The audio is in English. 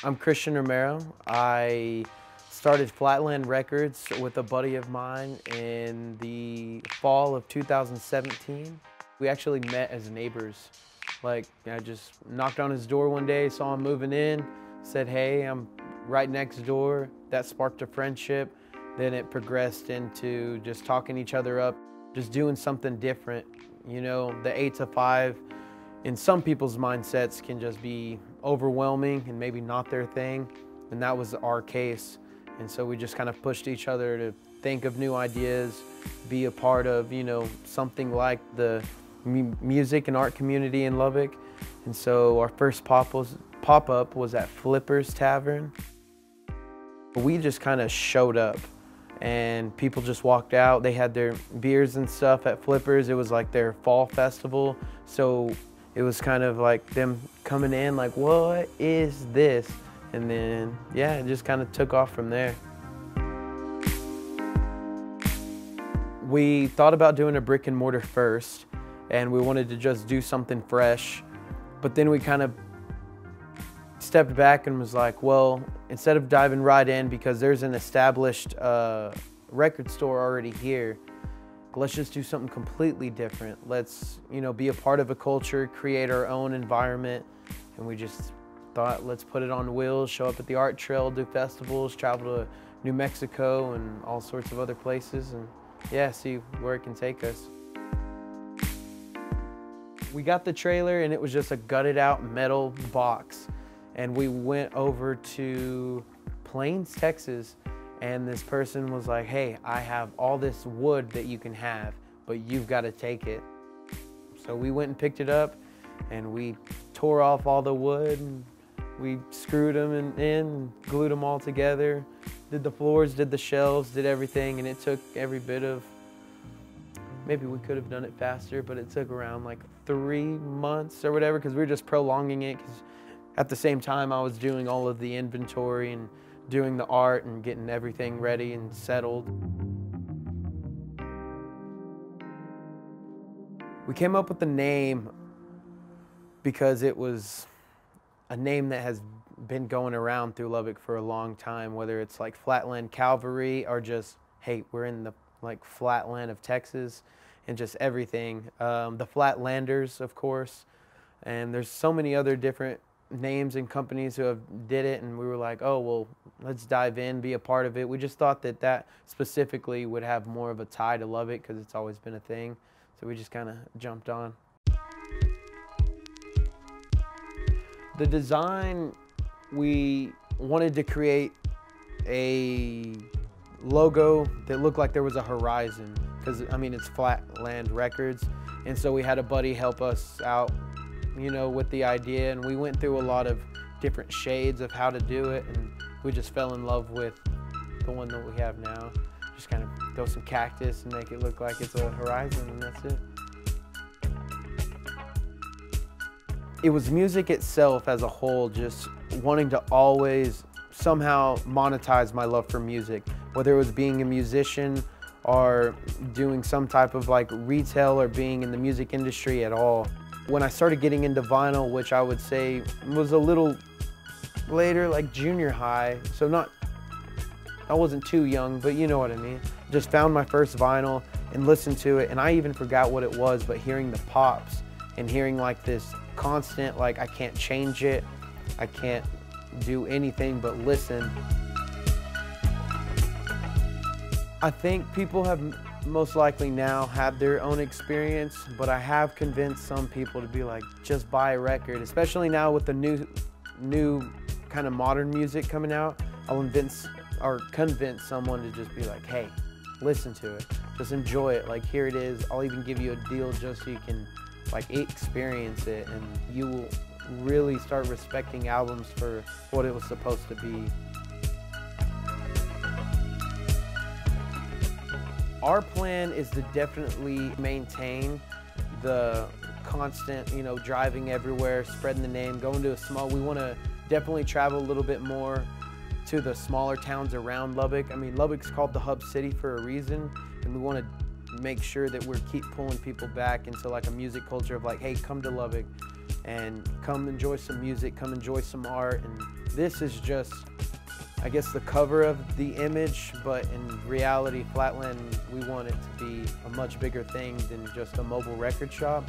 I'm Christian Romero. I started Flatland Records with a buddy of mine in the fall of 2017. We actually met as neighbors. Like, I just knocked on his door one day, saw him moving in, said, hey, I'm right next door. That sparked a friendship. Then it progressed into just talking each other up, just doing something different. You know, the 8 to 5 in some people's mindsets can just be overwhelming and maybe not their thing, and that was our case. And so we just kind of pushed each other to think of new ideas, be a part of, you know, something like the music and art community in Lubbock. And so our first pop-up was at Flipper's Tavern. We just kind of showed up and people just walked out. They had their beers and stuff at Flipper's. It was like their fall festival. So it was kind of like them coming in like, what is this? And then, yeah, it just kind of took off from there. We thought about doing a brick and mortar first, and we wanted to just do something fresh. But then we kind of stepped back and was like, well, instead of diving right in, because there's an established record store already here, let's just do something completely different. Let's, you know, be a part of a culture, create our own environment. And we just thought, let's put it on wheels, show up at the art trail, do festivals, travel to New Mexico and all sorts of other places, and yeah, see where it can take us. We got the trailer and it was just a gutted out metal box. And we went over to Plains, Texas, and this person was like, hey, I have all this wood that you can have, but you've got to take it. So we went and picked it up, and we tore off all the wood, and we screwed them in, glued them all together, did the floors, did the shelves, did everything, and it took every bit of, maybe we could have done it faster, but it took around like 3 months or whatever, because we were just prolonging it, because at the same time I was doing all of the inventory and doing the art and getting everything ready and settled. We came up with the name because it was a name that has been going around through Lubbock for a long time, whether it's like Flatland Cavalry or just, hey, we're in the like flatland of Texas, and just everything. The Flatlanders, of course, and there's so many other different names and companies who have did it, and we were like, oh, well, let's dive in, be a part of it. We just thought that that specifically would have more of a tie to Lubbock because it's always been a thing. So we just kind of jumped on. The design, we wanted to create a logo that looked like there was a horizon, because I mean, it's Flatland Records, and so we had a buddy help us out, you know, with the idea, and we went through a lot of different shades of how to do it, and we just fell in love with the one that we have now. Just kind of throw some cactus and make it look like it's a horizon, and that's it. It was music itself as a whole, just wanting to always somehow monetize my love for music, whether it was being a musician or doing some type of like retail or being in the music industry at all. When I started getting into vinyl, which I would say was a little later, like junior high, so I wasn't too young, but you know what I mean. Just found my first vinyl and listened to it, and I even forgot what it was, but hearing the pops and hearing like this constant, like I can't change it, I can't do anything but listen. I think people have most likely now had their own experience, but I have convinced some people to be like, just buy a record, especially now with the new kind of modern music coming out. I'll convince someone to just be like, hey, listen to it, just enjoy it, like here it is. I'll even give you a deal just so you can like experience it, and you will really start respecting albums for what it was supposed to be. Our plan is to definitely maintain the constant, you know, driving everywhere, spreading the name, going to we want to definitely travel a little bit more to the smaller towns around Lubbock. I mean, Lubbock's called the hub city for a reason, and we want to make sure that we're keep pulling people back into like a music culture of like, hey, come to Lubbock, and come enjoy some music, come enjoy some art. And this is just, I guess, the cover of the image, but in reality, Flatland, we want it to be a much bigger thing than just a mobile record shop.